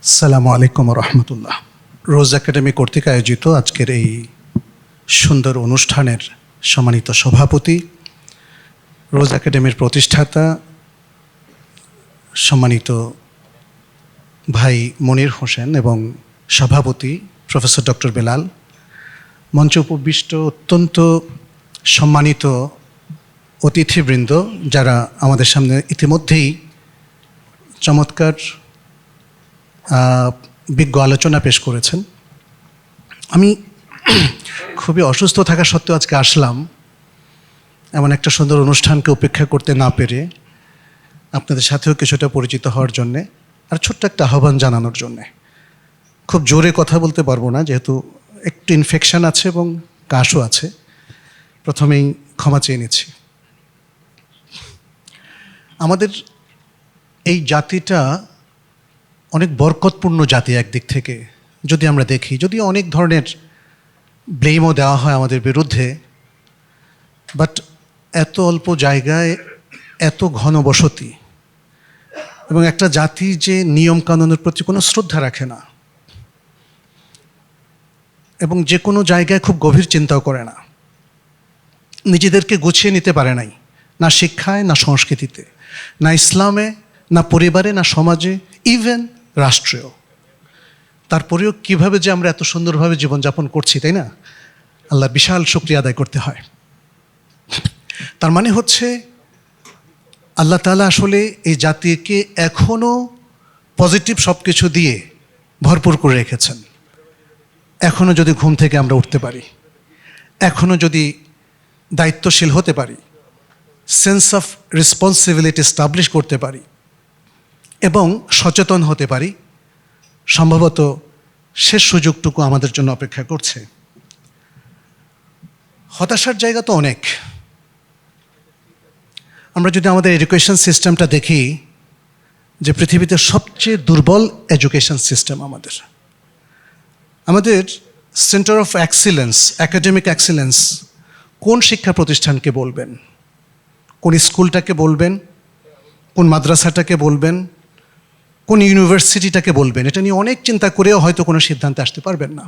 আসসালামু আলাইকুম রহমতুল্লাহ। রোজ একাডেমি কর্তৃক আয়োজিত আজকের এই সুন্দর অনুষ্ঠানের সম্মানিত সভাপতি, রোজ একাডেমির প্রতিষ্ঠাতা সম্মানিত ভাই মনির হোসেন এবং সভাপতি প্রফেসর ডক্টর বেলাল, মঞ্চে উপবিষ্ট অত্যন্ত সম্মানিত অতিথিবৃন্দ যারা আমাদের সামনে ইতিমধ্যেই চমৎকার বিজ্ঞ আলোচনা পেশ করেছেন। আমি খুবই অসুস্থ থাকা সত্ত্বেও আজকে আসলাম এমন একটা সুন্দর অনুষ্ঠানকে উপেক্ষা করতে না পেরে আপনাদের সাথেও কিছুটা পরিচিত হওয়ার জন্যে আর ছোট্ট একটা আহ্বান জানানোর জন্যে। খুব জোরে কথা বলতে পারবো না যেহেতু একটু ইনফেকশন আছে এবং কাশও আছে, প্রথমেই ক্ষমা চেয়ে নিচ্ছি। আমাদের এই জাতিটা অনেক বরকতপূর্ণ জাতি একদিক থেকে যদি আমরা দেখি, যদিও অনেক ধরনের ব্লেমও দেওয়া হয় আমাদের বিরুদ্ধে, বাট এত অল্প জায়গায় এত ঘনবসতি এবং একটা জাতি যে নিয়মকানুনের প্রতি কোনো শ্রদ্ধা রাখে না এবং যে কোনো জায়গায় খুব গভীর চিন্তাও করে না, নিজেদেরকে গুছিয়ে নিতে পারে নাই, না শিক্ষায়, না সংস্কৃতিতে, না ইসলামে, না পরিবারে, না সমাজে, ইভেন রাষ্ট্রেও। তারপরেও কিভাবে যে আমরা এত সুন্দরভাবে জীবনযাপন করছি, তাই না? আল্লাহ বিশাল শুকরিয়া আদায় করতে হয়। তার মানে হচ্ছে আল্লাহ তাআলা আসলে এই জাতিকে এখনও পজিটিভ সব কিছু দিয়ে ভরপুর করে রেখেছেন। এখনও যদি ঘুম থেকে আমরা উঠতে পারি, এখনও যদি দায়িত্বশীল হতে পারি, সেন্স অফ রেসপন্সিবিলিটি এস্টাবলিশ করতে পারি এবং সচেতন হতে পারি, সম্ভবত শেষ সুযোগটুকু আমাদের জন্য অপেক্ষা করছে। হতাশার জায়গা তো অনেক। আমরা যদি আমাদের এডুকেশন সিস্টেমটা দেখি, যে পৃথিবীতে সবচেয়ে দুর্বল এডুকেশন সিস্টেম আমাদের centre of excellence, academic excellence কোন শিক্ষা প্রতিষ্ঠানকে বলবেন, কোন স্কুলটাকে বলবেন, কোন মাদ্রাসাটাকে বলবেন, কোন ইউনিভার্সিটিটাকে বলবেন, এটা নিয়ে অনেক চিন্তা করেও হয়তো কোনো সিদ্ধান্তে আসতে পারবেন না।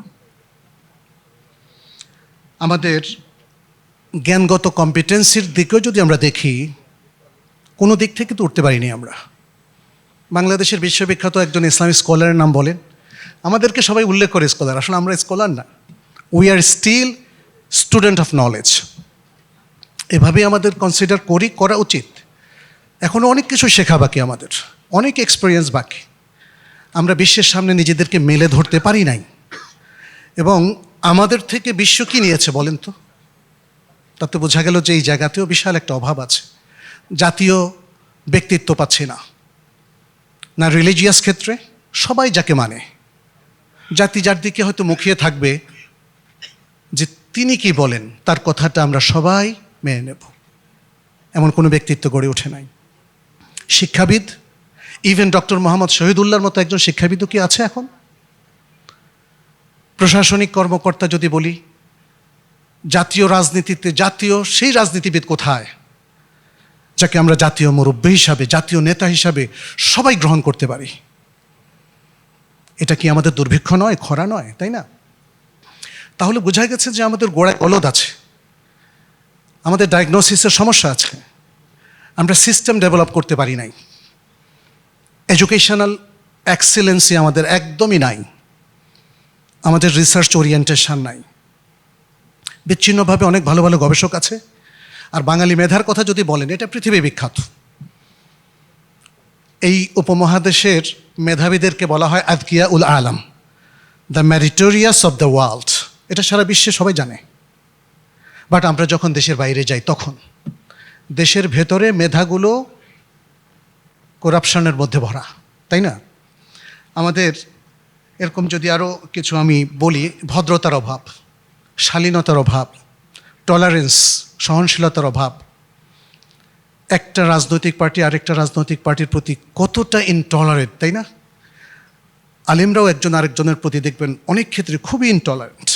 আমাদের জ্ঞানগত কম্পিটেন্সির দিকেও যদি আমরা দেখি, কোনো দিক থেকে তো উঠতে পারিনি আমরা। বাংলাদেশের বিশ্ববিখ্যাত একজন ইসলামিক স্কলারের নাম বলেন, আমাদেরকে সবাই উল্লেখ করে স্কলার, আসলে আমরা স্কলার না, we are still student of knowledge. এভাবেই আমাদের কনসিডার করা উচিত। এখনও অনেক কিছু শেখা বাকি, আমাদের অনেক এক্সপিরিয়েন্স বাকি। আমরা বিশ্বের সামনে নিজেদেরকে মেলে ধরতে পারি নাই এবং আমাদের থেকে বিশ্ব কী নিয়েছে বলেন তো? তাতে বোঝা গেল যে এই জায়গাতেও বিশাল একটা অভাব আছে। জাতীয় ব্যক্তিত্ব পাচ্ছি না, না রিলিজিয়াস ক্ষেত্রে সবাই যাকে মানে, জাতি যার দিকে হয়তো মুখিয়ে থাকবে যে তিনি কি বলেন তার কথাটা আমরা সবাই মেনে নেব, এমন কোনো ব্যক্তিত্ব গড়ে ওঠে নাই। শিক্ষাবিদ, ইভেন ডক্টর মোহাম্মদ শহীদুল্লাহর মতো একজন শিক্ষাবিদও কি আছে এখন? প্রশাসনিক কর্মকর্তা যদি বলি, জাতীয় রাজনীতিতে জাতীয় সেই রাজনীতিবিদ কোথায় যাকে আমরা জাতীয় মুরব্বী হিসাবে, জাতীয় নেতা হিসাবে সবাই গ্রহণ করতে পারি? এটা কি আমাদের দুর্ভিক্ষ নয়, খরা নয়, তাই না? তাহলে বোঝা গেছে যে আমাদের গোড়ায় গলদ আছে, আমাদের ডায়াগনোসিসের সমস্যা আছে, আমরা সিস্টেম ডেভেলপ করতে পারি নাই, এডুকেশনাল এক্সিলেন্সি আমাদের একদমই নাই, আমাদের রিসার্চ ওরিয়েন্টেশন নাই। বিচ্ছিন্নভাবে অনেক ভালো ভালো গবেষক আছে, আর বাঙালি মেধার কথা যদি বলেন, এটা পৃথিবী বিখ্যাত। এই উপমহাদেশের মেধাবীদেরকে বলা হয় আদকিয়া উল আলম, the meritorious of the world. এটা সারা বিশ্বে সবাই জানে। বাট আমরা যখন দেশের বাইরে যাই, তখন দেশের ভেতরে মেধাগুলো করাপশনের মধ্যে ভরা, তাই না? আমাদের এরকম যদি আরও কিছু আমি বলি, ভদ্রতার অভাব, শালীনতার অভাব, টলারেন্স, সহনশীলতার অভাব। একটা রাজনৈতিক পার্টি আরেকটা রাজনৈতিক পার্টির প্রতি কতটা ইনটলারেন্ট, তাই না? আলিমরাও একজন আরেকজনের প্রতি দেখবেন অনেক ক্ষেত্রে খুবই ইনটলারেন্ট।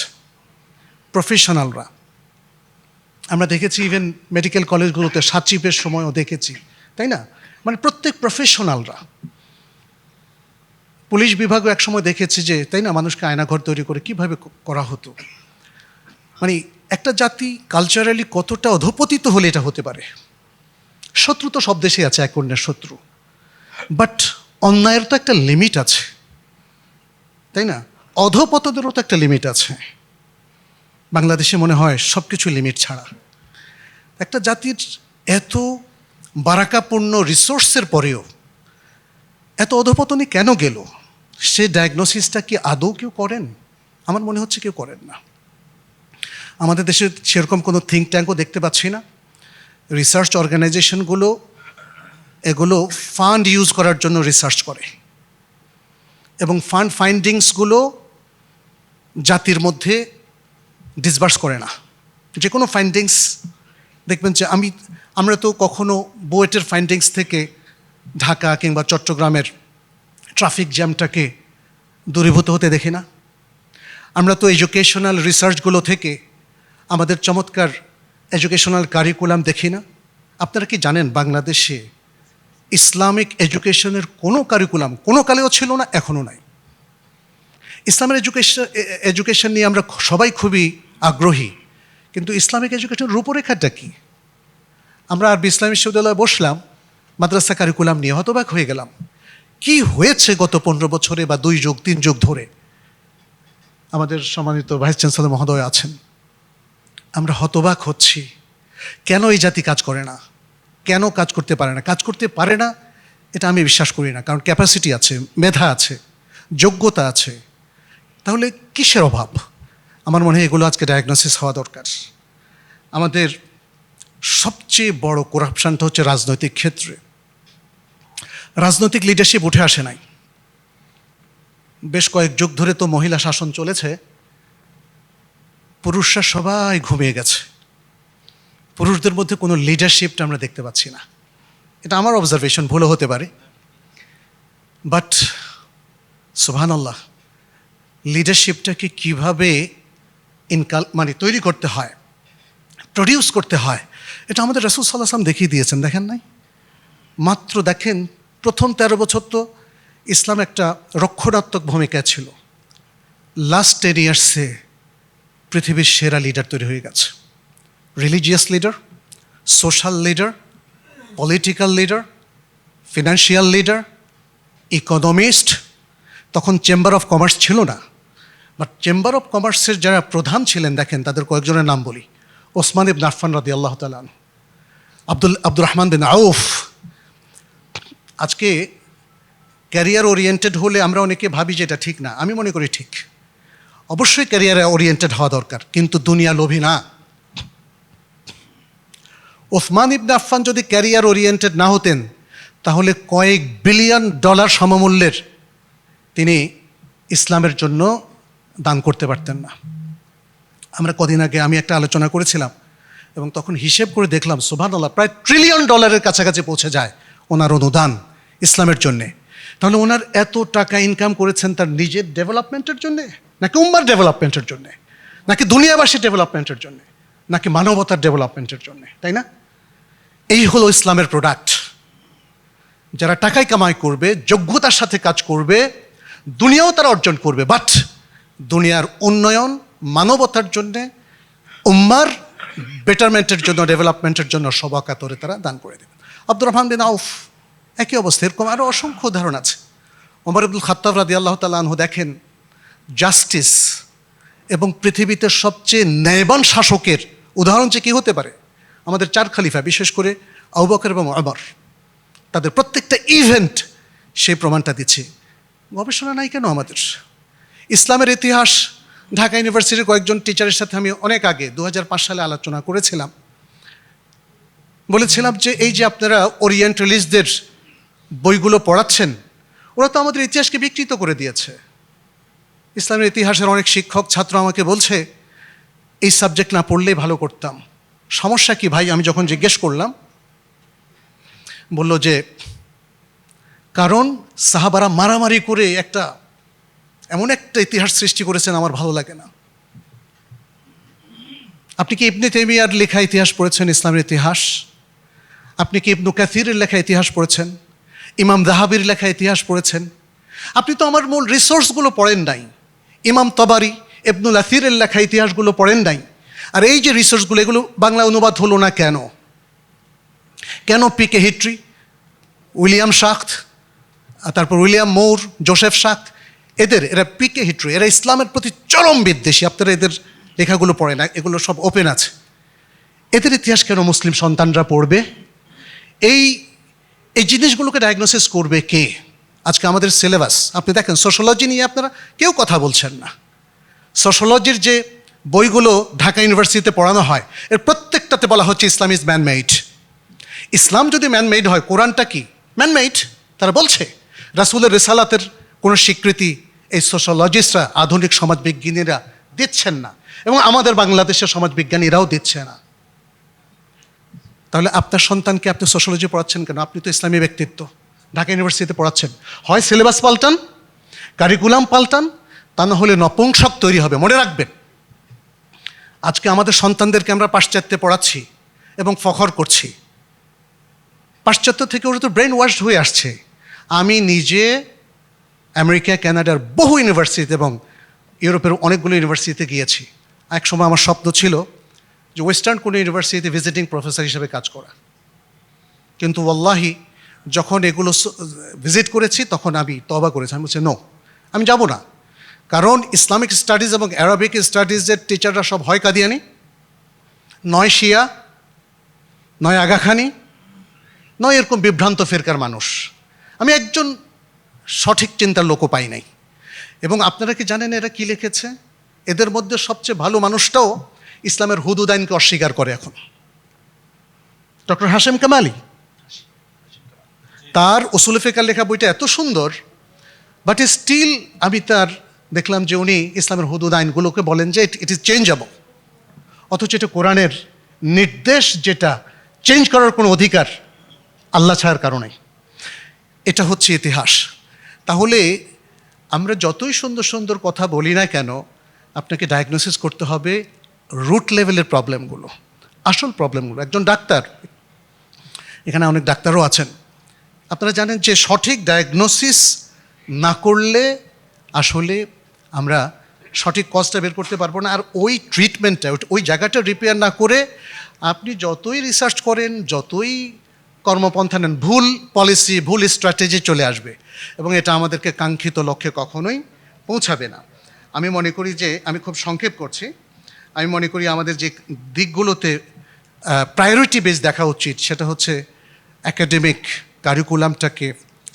প্রফেশনালরা আমরা দেখেছি, ইভেন মেডিকেল কলেজগুলোতে সাচিপের সময়ও দেখেছি, তাই না? মানে প্রত্যেক প্রফেশনালরা পুলিশ বিভাগও একসময় দেখেছে যে, তাই না, মানুষকে আয়নাঘর তৈরি করে কীভাবে করা হতো। মানে একটা জাতি কালচারালি কতটা অধপতিত হলে এটা হতে পারে। শত্রু তো সব দেশে আছে, এক অন্যের শত্রু, বাট অন্যায়ের তো একটা লিমিট আছে, তাই না? অধপতদেরও তো একটা লিমিট আছে। বাংলাদেশে মনে হয় সব কিছু লিমিট ছাড়া। একটা জাতির এত বারাকাপূর্ণ রিসোর্সের পরেও এত অধপতনে কেন গেল, সে ডায়াগনোসিসটা কি আদৌ কেউ করেন? আমার মনে হচ্ছে কেউ করেন না। আমাদের দেশে সেরকম কোনো থিঙ্ক ট্যাঙ্কও দেখতে পাচ্ছি না। রিসার্চ অর্গানাইজেশনগুলো এগুলো ফান্ড ইউজ করার জন্য রিসার্চ করে, এবং ফান্ড ফাইন্ডিংসগুলো জাতির মধ্যে ডিসবার্স করে না। যে কোনো ফাইন্ডিংস দেখবেন যে আমরা তো কখনো বুয়েটের ফাইন্ডিংস থেকে ঢাকা কিংবা চট্টগ্রামের ট্রাফিক জ্যামটাকে দূরীভূত হতে দেখি না। আমরা তো এডুকেশনাল রিসার্চগুলো থেকে আমাদের চমৎকার এডুকেশনাল কারিকুলাম দেখি না। আপনারা কি জানেন বাংলাদেশে ইসলামিক এডুকেশনের কোনো কারিকুলাম কোনো কালেও ছিল না, এখনও নাই। ইসলামের এডুকেশন নিয়ে আমরা সবাই খুবই আগ্রহী, কিন্তু ইসলামিক এডুকেশনের রূপরেখাটা কি? আমরা আরবি ইসলামী বিশ্ববিদ্যালয়ে বসলাম মাদ্রাসা কারিকুলাম নিয়ে, হতবাক হয়ে গেলাম কি হয়েছে গত 15 বছরে বা 2 যুগ 3 যুগ ধরে। আমাদের সম্মানিত ভাইস চ্যান্সেলর মহোদয় আছেন, আমরা হতবাক হচ্ছি কেন এই জাতি কাজ করে না, কেন কাজ করতে পারে না। কাজ করতে পারে না এটা আমি বিশ্বাস করি না, কারণ ক্যাপাসিটি আছে, মেধা আছে, যোগ্যতা আছে। তাহলে কিসের অভাব? আমার মনে হয় এগুলো আজকে ডায়াগনোসিস হওয়া দরকার। আমাদের সবচেয়ে বড় করাপশনটা হচ্ছে রাজনৈতিক ক্ষেত্রে। রাজনৈতিক লিডারশিপ উঠে আসে নাই। বেশ কয়েক যুগ ধরে তো মহিলা শাসন চলেছে, পুরুষরা সবাই ঘুমিয়ে গেছে, পুরুষদের মধ্যে কোনো লিডারশিপটা আমরা দেখতে পাচ্ছি না। এটা আমার অবজারভেশন, ভুলও হতে পারে, বাট সুবহানাল্লাহ, লিডারশিপটাকে কীভাবে মানে তৈরি করতে হয়, প্রডিউস করতে হয়, এটা আমাদের রাসূল সাল্লাল্লাহু আলাইহি ওয়াসাল্লাম দেখিয়ে দিয়েছেন। দেখেন নাই? মাত্র দেখেন প্রথম 13 বছর তো ইসলাম একটা রক্ষণাত্মক ভূমিকায় ছিল। লাস্ট 10 ইয়ার্সে পৃথিবীর সেরা লিডার তৈরি হয়ে গেছে। Religious leader, social leader, political leader, financial leader, economist. তখন চেম্বার অফ কমার্স ছিল না, বাট চেম্বার অফ কমার্সের যারা প্রধান ছিলেন দেখেন তাদের কয়েকজনের নাম বলি। ওসমান ইবনে আফফান রাদিয়াল্লাহু তাআলা আনহু, আব্দুর রহমান বিন আউফ। আজকে ক্যারিয়ার ওরিয়েন্টেড হলে আমরা অনেকে ভাবি যে এটা ঠিক না, আমি মনে করি ঠিক। অবশ্যই ক্যারিয়ারে ওরিয়েন্টেড হওয়া দরকার, কিন্তু দুনিয়া লোভী না। ওসমান ইবনে আফফান যদি ক্যারিয়ার ওরিয়েন্টেড না হতেন তাহলে কয়েক বিলিয়ন ডলার সমমূল্যের তিনি ইসলামের জন্য দান করতে পারতেন না। আমরা কদিন আগে আমি একটা আলোচনা করেছিলাম এবং তখন হিসেব করে দেখলাম সুবহানাল্লাহ, প্রায় $1 ট্রিলিয়ন কাছাকাছি পৌঁছে যায় ওনার অনুদান ইসলামের জন্যে। তাহলে ওনার এত টাকা ইনকাম করেছেন তার নিজের ডেভেলপমেন্টের জন্যে, নাকি উম্মার ডেভেলপমেন্টের জন্যে, নাকি দুনিয়াবাসী ডেভেলপমেন্টের জন্যে, নাকি মানবতার ডেভেলপমেন্টের জন্যে? তাই না? এই হলো ইসলামের প্রোডাক্ট। যারা টাকায় কামাই করবে, যোগ্যতার সাথে কাজ করবে, দুনিয়াও তারা অর্জন করবে, বাট দুনিয়ার উন্নয়ন, মানবতার জন্যে, উম্মার বেটারমেন্টের জন্য, ডেভেলপমেন্টের জন্য সবাকাতরে তারা দান করে দেবেন। আব্দুর রহমান বিন আউফ একই অবস্থা। এরকম আরও অসংখ্য উদাহরণ আছে। ওমর ইবনুল খাত্তাব রাদিয়াল্লাহু তাআলা আনহু দেখেন, জাস্টিস এবং পৃথিবীতে সবচেয়ে ন্যায়বান শাসকের উদাহরণ যে কী হতে পারে। আমাদের 4 খলিফা, বিশেষ করে আবু বকর এবং ওমর, তাদের প্রত্যেকটা ইভেন্ট সেই প্রমাণটা দিচ্ছে। গবেষণা নাই কেন আমাদের? ইসলামের ইতিহাস ঢাকা ইউনিভার্সিটির কয়েকজন টিচারের সাথে আমি অনেক আগে 2005 সালে আলোচনা করেছিলাম। বলেছিলাম যে এই যে আপনারা ওরিয়েন্টালিস্টদের বইগুলো পড়াচ্ছেন, ওরা তো আমাদের ইতিহাসকে বিকৃত করে দিয়েছে। ইসলামের ইতিহাসের অনেক শিক্ষক ছাত্র আমাকে বলছে এই সাবজেক্ট না পড়লেই ভালো করতাম। সমস্যা কি ভাই? আমি যখন জিজ্ঞেস করলাম, বলল যে কারণ সাহাবারা মারামারি করে এমন একটা ইতিহাস সৃষ্টি করেছেন আমার ভালো লাগে না। আপনি কি ইবনে তাইমিয়ার লেখা ইতিহাস পড়েছেন? ইসলামের ইতিহাস? আপনি কি ইবনু কাসিরের লেখা ইতিহাস পড়েছেন? ইমাম যাহাবির লেখা ইতিহাস পড়েছেন? আপনি তো আমার মূল রিসোর্সগুলো পড়েন নাই। ইমাম তবারি, ইবনুল আসিরের লেখা ইতিহাসগুলো পড়েন নাই। আর এই যে রিসোর্সগুলো, এগুলো বাংলা অনুবাদ হলো না কেন? কেন পিকে হিট্রি, উইলিয়াম শাক্ত, তারপর উইলিয়াম মৌর, জোসেফ শাক্ত, এরা পিকে হিট্রি, এরা ইসলামের প্রতি চরম বিদ্বেষী। আপনারা এদের লেখাগুলো পড়ে না, এগুলো সব ওপেন আছে। এদের ইতিহাস কেন মুসলিম সন্তানরা পড়বে? এই এই জিনিসগুলোকে ডায়াগনোসিস করবে কে? আজকে আমাদের সিলেবাস আপনি দেখেন, সোশ্যোলজি নিয়ে আপনারা কেউ কথা বলছেন না। সোশ্যোলজির যে বইগুলো ঢাকা ইউনিভার্সিটিতে পড়ানো হয়, এর প্রত্যেকটাতে বলা হচ্ছে ইসলাম ইজ ম্যানমেড। ইসলাম যদি ম্যানমেড হয়, কোরআনটা কি ম্যানমেড? তারা বলছে। রাসূলের রিসালাতের কোনো স্বীকৃতি এই সোশ্যোলজিস্টরা, আধুনিক সমাজবিজ্ঞানীরা দিচ্ছেন না, এবং আমাদের বাংলাদেশের সমাজবিজ্ঞানীরাও দিচ্ছে না। তাহলে আপনার সন্তানকে আপনি সোশ্যোলজি পড়াচ্ছেন কেন? আপনি তো ইসলামী ব্যক্তিত্ব, ঢাকা ইউনিভার্সিটিতে পড়াচ্ছেন। হয় সিলেবাস পাল্টান, কারিকুলাম পাল্টান, তা না হলে নপুংসক তৈরি হবে। মনে রাখবেন, আজকে আমাদের সন্তানদেরকে আমরা পাশ্চাত্যে পড়াচ্ছি এবং ফখর করছি। পাশ্চাত্য থেকে ওরা তো ব্রেন ওয়াশড হয়ে আসছে। আমি নিজে আমেরিকা, কানাডার বহু ইউনিভার্সিটিতে এবং ইউরোপের অনেকগুলো ইউনিভার্সিটিতে গিয়েছি। এক সময় আমার স্বপ্ন ছিল যে ওয়েস্টার্ন কোনো ইউনিভার্সিটিতে ভিজিটিং প্রফেসর হিসেবে কাজ করা। কিন্তু ওয়াল্লাহি যখন এগুলো ভিজিট করেছি, তখন আমি তওবা করেছি। আমি বলছি, নো, আমি যাব না। কারণ ইসলামিক স্টাডিজ এবং অ্যারাবিক স্টাডিজের টিচাররা সব হয় কাদিয়ানি, নয় শিয়া, নয় আগাখানি, নয় এরকম বিভ্রান্ত ফেরকার মানুষ। আমি একজন সঠিক চিন্তার লোকও পাই নাই। এবং আপনারা কি জানেন এরা কি লিখেছে? এদের মধ্যে সবচেয়ে ভালো মানুষটাও ইসলামের হুদুদ আইনকে অস্বীকার করে এখন। ডক্টর হাশেম কামালি, তার উসুল ফিকার লেখা বইটা এত সুন্দর, বাট স্টিল আমি তার দেখলাম যে উনি ইসলামের হুদুদ আইনগুলোকে বলেন যে ইট ইজ চেঞ্জেবল। অথচ এটা কোরআনের নির্দেশ, যেটা চেঞ্জ করার কোনো অধিকার আল্লাহ ছাড়ার কারণে। এটা হচ্ছে ইতিহাস। তাহলে আমরা যতই সুন্দর সুন্দর কথা বলি না কেন, আপনাকে ডায়াগনোসিস করতে হবে রুট লেভেলের প্রবলেমগুলো, আসল প্রবলেমগুলো। একজন ডাক্তার, এখানে অনেক ডাক্তারও আছেন, আপনারা জানেন যে সঠিক ডায়াগনোসিস না করলে আসলে আমরা সঠিক কজটা বের করতে পারবো না। আর ওই ট্রিটমেন্টটা, ওই জায়গাটা রিপেয়ার না করে আপনি যতই রিসার্চ করেন, যতই কর্মপন্থা নেন, ভুল পলিসি, ভুল স্ট্র্যাটেজি চলে আসবে, এবং এটা আমাদেরকে কাঙ্ক্ষিত লক্ষ্যে কখনোই পৌঁছাবে না। আমি মনে করি যে, আমি খুব সংক্ষেপ করছি, আমি মনে করি আমাদের যে দিকগুলোতে প্রায়োরিটি বেস দেখা উচিত, সেটা হচ্ছে একাডেমিক কারিকুলামটাকে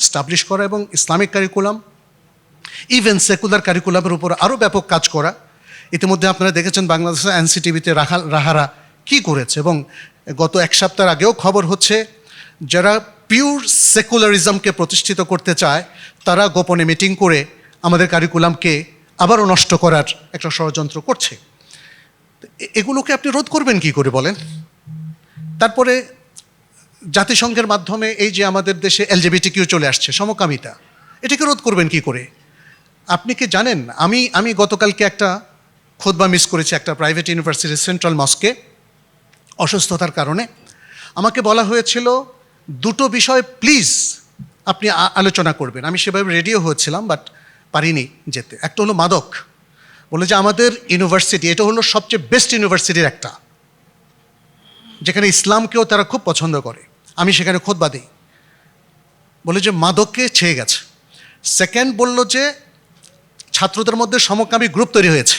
স্টাবলিশ করা এবং ইসলামিক কারিকুলাম, ইভেন সেকুলার কারিকুলামের উপর আরও ব্যাপক কাজ করা। ইতিমধ্যে আপনারা দেখেছেন বাংলাদেশের এনসিটিভিতে রাহারা কি করেছে, এবং গত এক সপ্তাহ আগেও খবর হচ্ছে যারা পিওর সেকুলারিজমকে প্রতিষ্ঠিত করতে চায়, তারা গোপনে মিটিং করে আমাদের কারিকুলামকে আবারও নষ্ট করার একটা ষড়যন্ত্র করছে। এগুলোকে আপনি রোধ করবেন কি করে বলেন? তারপরে জাতিসংঘের মাধ্যমে এই যে আমাদের দেশে এলজিবিটিকিউ চলে আসছে, সমকামিতা, এটাকে রোধ করবেন কি করে? আপনি কি জানেন, আমি গতকালকে একটা খুতবা মিস করেছি একটা প্রাইভেট ইউনিভার্সিটির সেন্ট্রাল মস্কে, অসুস্থতার কারণে। আমাকে বলা হয়েছিল দুটো বিষয় প্লিজ আপনি আলোচনা করবেন। আমি সেভাবে রেডিও হয়েছিলাম, বাট পারিনি যেতে। একটা হলো মাদক। বলে যে আমাদের ইউনিভার্সিটি, এটা হলো সবচেয়ে বেস্ট ইউনিভার্সিটির একটা, যেখানে ইসলামকেও তারা খুব পছন্দ করে। আমি সেখানে খুতবা দিই। বলে যে মাদককে ছেয়ে গেছে। সেকেন্ড বললো যে ছাত্রদের মধ্যে সমকামী গ্রুপ তৈরি হয়েছে।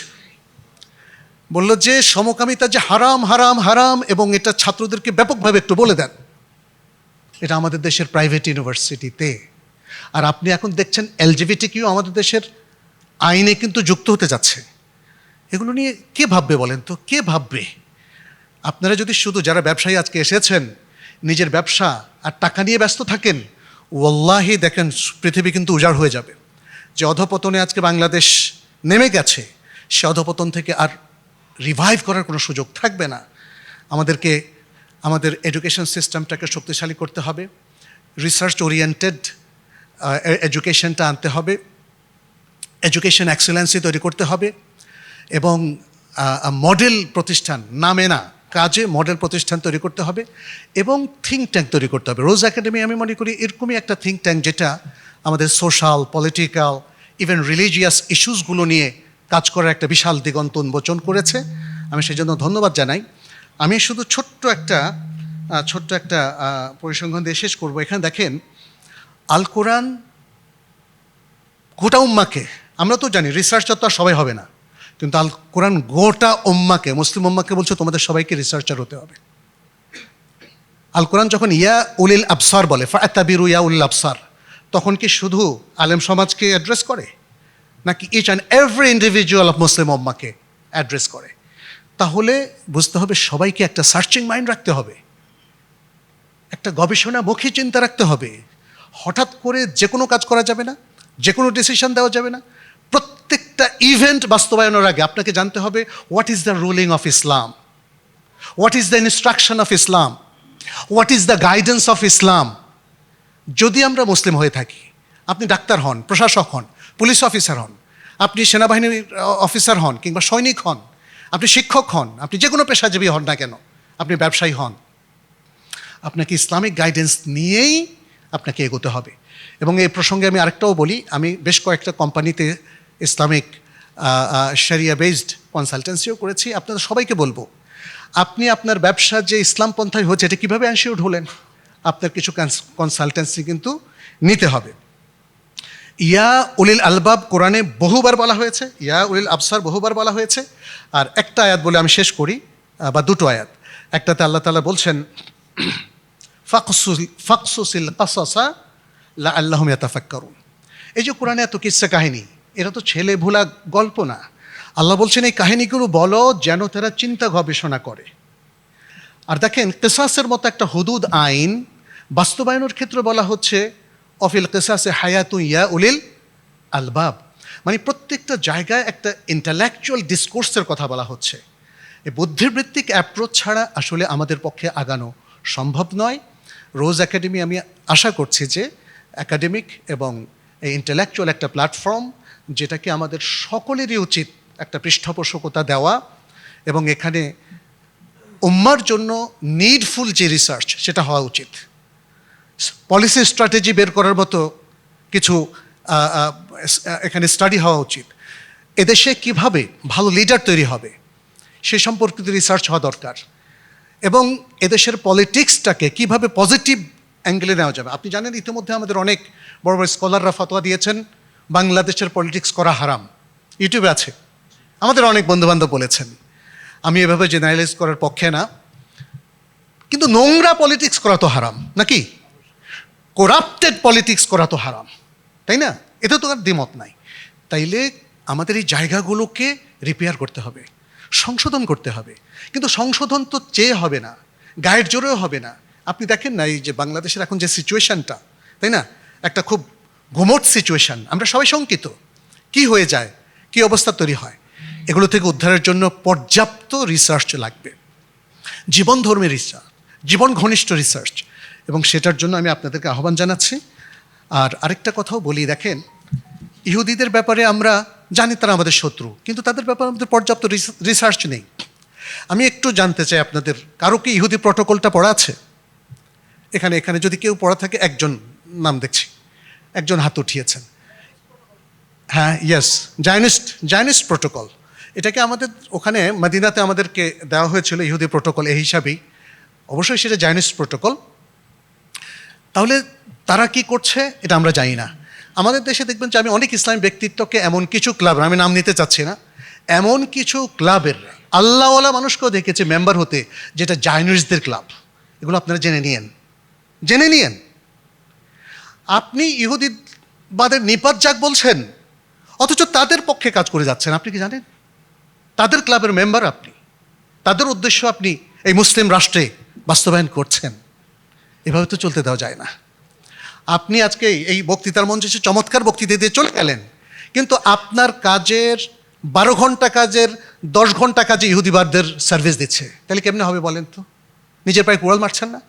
বললো যে সমকামিতা যে হারাম হারাম হারাম, এবং এটা ছাত্রদেরকে ব্যাপকভাবে একটু বলে দেন। এটা আমাদের দেশের প্রাইভেট ইউনিভার্সিটিতে। আর আপনি এখন দেখছেন এলজিবিটিকিউ আমাদের দেশের আইনে কিন্তু যুক্ত হতে যাচ্ছে। এগুলো নিয়ে কে ভাববে বলেন তো? কে ভাববে? আপনারা যদি শুধু যারা ব্যবসায়ী আজকে এসেছেন নিজের ব্যবসা আর টাকা নিয়ে ব্যস্ত থাকেন, ওয়াল্লাহি দেখেন পৃথিবী কিন্তু উজাড় হয়ে যাবে। যে অধপতনে আজকে বাংলাদেশ নেমে গেছে, সে অধপতন থেকে আর রিভাইভ করার কোনো সুযোগ থাকবে না। আমাদেরকে আমাদের এডুকেশন সিস্টেমটাকে শক্তিশালী করতে হবে, রিসার্চ ওরিয়েন্টেড এডুকেশনটা আনতে হবে, এডুকেশন এক্সেলেন্সি তৈরি করতে হবে, এবং মডেল প্রতিষ্ঠান, নামে না কাজে মডেল প্রতিষ্ঠান তৈরি করতে হবে, এবং থিঙ্ক ট্যাঙ্ক তৈরি করতে হবে। রোজ একাডেমি আমি মনে করি এরকমই একটা থিঙ্ক ট্যাঙ্ক, যেটা আমাদের সোশ্যাল, পলিটিক্যাল, ইভেন রিলিজিয়াস ইস্যুসগুলো নিয়ে কাজ করার একটা বিশাল দিগন্ত উন্মোচন করেছে। আমি সেই জন্য ধন্যবাদ জানাই। আমি শুধু ছোট্ট একটা পরিসংখ্যান দিয়ে শেষ করবো। এখানে দেখেন, আল কোরআন গোটা উম্মাকে, আমরা তো জানি রিসার্চার তো আর সবাই হবে না, কিন্তু আল কোরআন গোটা উম্মাকে, মুসলিম উম্মাকে বলছে তোমাদের সবাইকে রিসার্চার হতে হবে। আল কোরআন যখন ইয়া উলিল আবসার বলে, ফাতাবিরু ইয়া উলিল আবসার, তখন কি শুধু আলেম সমাজকে অ্যাড্রেস করে, নাকি each and every individual of Muslim উম্মাকে অ্যাড্রেস করে? তাহলে বুঝতে হবে সবাইকে একটা সার্চিং মাইন্ড রাখতে হবে, একটা গবেষণামুখী চিন্তা রাখতে হবে। হঠাৎ করে যে কোনো কাজ করা যাবে না, যে কোনো ডিসিশন দেওয়া যাবে না। প্রত্যেকটা ইভেন্ট বাস্তবায়নের আগে আপনাকে জানতে হবে what is the ruling of Islam, what is the instruction of Islam, what is the guidance of Islam. যদি আমরা মুসলিম হয়ে থাকি, আপনি ডাক্তার হন, প্রশাসক হন, পুলিশ অফিসার হন, আপনি সেনাবাহিনীর অফিসার হন, কিংবা সৈনিক হন, আপনি শিক্ষক হন, আপনি যে কোনো পেশাজীবী হন না কেন, আপনি ব্যবসায়ী হন, আপনাকে ইসলামিক গাইডেন্স নিয়েই আপনাকে এগোতে হবে। এবং এই প্রসঙ্গে আমি আরেকটাও বলি, আমি বেশ কয়েকটা কোম্পানিতে ইসলামিক শরিয়া বেসড কনসালটেন্সিও করেছি। আপনাদের সবাইকে বলবো, আপনি আপনার ব্যবসা যে ইসলাম পন্থায় হচ্ছে এটা কীভাবে অ্যানশিওর হলেন, আপনার কিছু কনসালটেন্সি কিন্তু নিতে হবে। ইয়া উলিল আলবাব কোরআনে বহুবার বলা হয়েছে, ইয়া উলিল আবসার বহুবার বলা হয়েছে। আর একটা আয়াত বলে আমি শেষ করি, বা দুটো আয়াত। একটাতে আল্লাহ তাআলা বলছেন, ফাকসুসিল কাসাসা লাআল্লাহুম ইয়াতাফাক্কারুন। এই যে কোরআনে এত কিসসা কাহিনী, এরা তো ছেলে ভোলা গল্প না। আল্লাহ বলছেন এই কাহিনীগুলো বলো যেন তারা চিন্তা গবেষণা করে। আর দেখেন, কিসাসের মতো একটা হুদুদ আইন বাস্তবায়নের ক্ষেত্রে বলা হচ্ছে অফিল কিসাসে হায়াতু ইয়া উলিল আলবাব, মানে প্রত্যেকটা জায়গায় একটা ইন্টালেকচুয়াল ডিসকোর্সের কথা বলা হচ্ছে। এই বুদ্ধিবৃত্তিক অ্যাপ্রোচ ছাড়া আসলে আমাদের পক্ষে আগানো সম্ভব নয়। রোজ একাডেমি, আমি আশা করছি যে একাডেমিক এবং এই ইন্টেলেকচুয়াল একটা প্ল্যাটফর্ম, যেটাকে আমাদের সকলেরই উচিত একটা পৃষ্ঠপোষকতা দেওয়া, এবং এখানে উম্মার জন্য নিডফুল যে রিসার্চ সেটা হওয়া উচিত। পলিসি স্ট্র্যাটেজি বের করার মতো কিছু এখানে স্টাডি হওয়া উচিত। এদেশে কিভাবে ভালো লিডার তৈরি হবে সে সম্পর্কিত রিসার্চ হওয়া দরকার, এবং এদেশের পলিটিক্সটাকে কিভাবে পজিটিভ অ্যাঙ্গেলে নেওয়া যাবে। আপনি জানেন ইতিমধ্যে আমাদের অনেক বড় বড় স্কলাররা ফতোয়া দিয়েছেন বাংলাদেশের পলিটিক্স করা হারাম, ইউটিউবে আছে, আমাদের অনেক বন্ধুবান্ধব বলেছেন। আমি এভাবে জেনারেলাইজ করার পক্ষে না, কিন্তু নোংরা পলিটিক্স করা তো হারাম নাকি, করাপ্টেড পলিটিক্স করা তো হারাম, তাই না? এতে তো আর দ্বিমত নাই। তাইলে আমাদের এই জায়গাগুলোকে রিপেয়ার করতে হবে, সংশোধন করতে হবে। কিন্তু সংশোধন তো চেয়ে হবে না, গায়ের জোরেও হবে না। আপনি দেখেন না এই যে বাংলাদেশের এখন যে সিচুয়েশনটা, তাই না, একটা খুব ঘুমট সিচুয়েশন, আমরা সবাই শঙ্কিত কি হয়ে যায়, কি অবস্থা তৈরি হয়। এগুলো থেকে উদ্ধারের জন্য পর্যাপ্ত রিসার্চ লাগবে, জীবনধর্মী রিসার্চ, জীবন ঘনিষ্ঠ রিসার্চ, এবং সেটার জন্য আমি আপনাদেরকে আহ্বান জানাচ্ছি। আর আরেকটা কথাও বলি, দেখেন ইহুদিদের ব্যাপারে আমরা জানি তারা আমাদের শত্রু, কিন্তু তাদের ব্যাপারে আমাদের পর্যাপ্ত রিসার্চ নেই। আমি একটু জানতে চাই আপনাদের, কারো কি ইহুদি প্রটোকলটা পড়া আছে? এখানে এখানে যদি কেউ পড়া থাকে, একজন নাম দেখছি, একজন হাত উঠিয়েছেন। হ্যাঁ, ইয়েস, জায়নিস্ট প্রটোকল। এটাকে আমাদের ওখানে মদিনাতে আমাদেরকে দেওয়া হয়েছিল ইহুদি প্রটোকল এই হিসাবেই, অবশ্যই সেটা জায়নিস্ট প্রটোকল। তাহলে তারা কি করছে এটা আমরা জানি না। আমাদের দেশে দেখবেন যে আমি অনেক ইসলামী ব্যক্তিত্বকে, এমন কিছু ক্লাবের, আমি নাম নিতে চাচ্ছি না, এমন কিছু ক্লাবের আল্লাহওয়ালা মানুষকেও দেখেছে মেম্বার হতে, যেটা জায়নিস্টদের ক্লাব। এগুলো আপনারা জেনে নিয়েন। আপনি ইহুদিবাদের নিপাত যাক বলছেন, অথচ তাদের পক্ষে কাজ করে যাচ্ছেন। আপনি কি জানেন? তাদের ক্লাবের মেম্বার আপনি, তাদের উদ্দেশ্য আপনি এই মুসলিম রাষ্ট্রে বাস্তবায়ন করছেন। এভাবে তো চলতে দেওয়া যায় না। আপনি আজকে এই বক্তৃতার মঞ্চে চমৎকার বক্তৃতা দিয়ে চলে গেলেন, কিন্তু আপনার কাজের 12 ঘন্টা কাজের 10 ঘন্টা কাজে ইহুদিবাদদের সার্ভিস দিচ্ছে। তাহলে কেমনে হবে বলেন তো? নিজের পায়ে কুড়াল মারছেন না?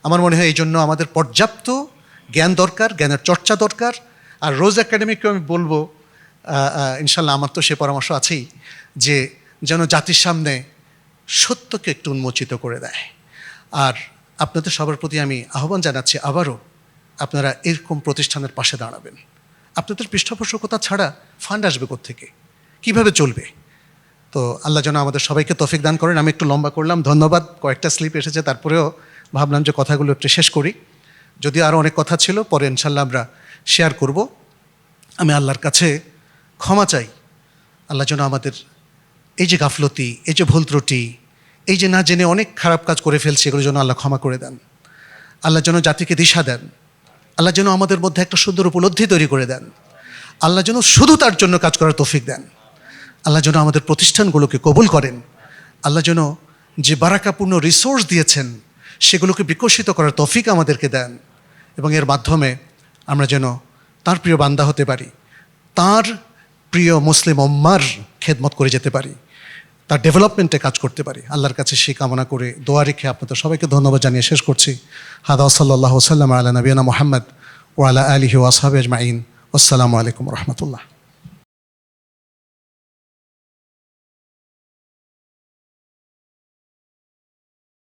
আমার মনে হয় এই জন্য আমাদের পর্যাপ্ত জ্ঞান দরকার, জ্ঞানের চর্চা দরকার। আর রোজ একাডেমিকে আমি বলবো, ইনশাল্লাহ আমার তো সে পরামর্শ আছেই, যে যেন জাতির সামনে সত্যকে একটু উন্মোচিত করে দেয়। আর আপনাদের সবার প্রতি আমি আহ্বান জানাচ্ছি আবারও, আপনারা এরকম প্রতিষ্ঠানের পাশে দাঁড়াবেন। আপনাদের পৃষ্ঠপোষকতা ছাড়া ফান্ড আসবে কোত্থেকে, কীভাবে চলবে? তো আল্লাহ যেন আমাদের সবাইকে তৌফিক দান করেন। আমি একটু লম্বা করলাম, ধন্যবাদ। কয়েকটা স্লিপ এসেছে, তারপরেও ভাবলাম যে কথাগুলো একটু শেষ করি। যদি আরও অনেক কথা ছিল, পরে ইনশাল্লাহ আমরা শেয়ার করব। আমি আল্লাহর কাছে ক্ষমা চাই, আল্লাহ যেন আমাদের এই যে গাফলতি, এই যে ভুল ত্রুটি, এই যে না জেনে অনেক খারাপ কাজ করে ফেলছি, এগুলো যেন আল্লাহ ক্ষমা করে দেন। আল্লাহ যেন জাতিকে দিশা দেন। আল্লাহ যেন আমাদের মধ্যে একটা সুন্দর উপলব্ধি তৈরি করে দেন। আল্লাহ যেন শুধু তার জন্য কাজ করার তৌফিক দেন। আল্লাহ যেন আমাদের প্রতিষ্ঠানগুলোকে কবুল করেন। আল্লাহ যেন যে বারাকাপূর্ণ রিসোর্স দিয়েছেন সেগুলোকে বিকশিত করার তৌফিক আমাদেরকে দেন, এবং এর মাধ্যমে আমরা যেন তার প্রিয় বান্দা হতে পারি, তার প্রিয় মুসলিম উম্মার খেদমত করে যেতে পারি, তার ডেভেলপমেন্টে কাজ করতে পারি। আল্লাহর কাছে সেই কামনা করে দোয়া রেখে আপনাদের সবাইকে ধন্যবাদ জানিয়ে শেষ করছি। হাদা সাল্লাল্লাহু সাল্লাম আলা নবিয়ানা মুহাম্মদ ওয়া আলা আলিহি ওয়া আসহাবিহি আজমাইন। আসসালামু আলাইকুম রহমতুল্লাহ।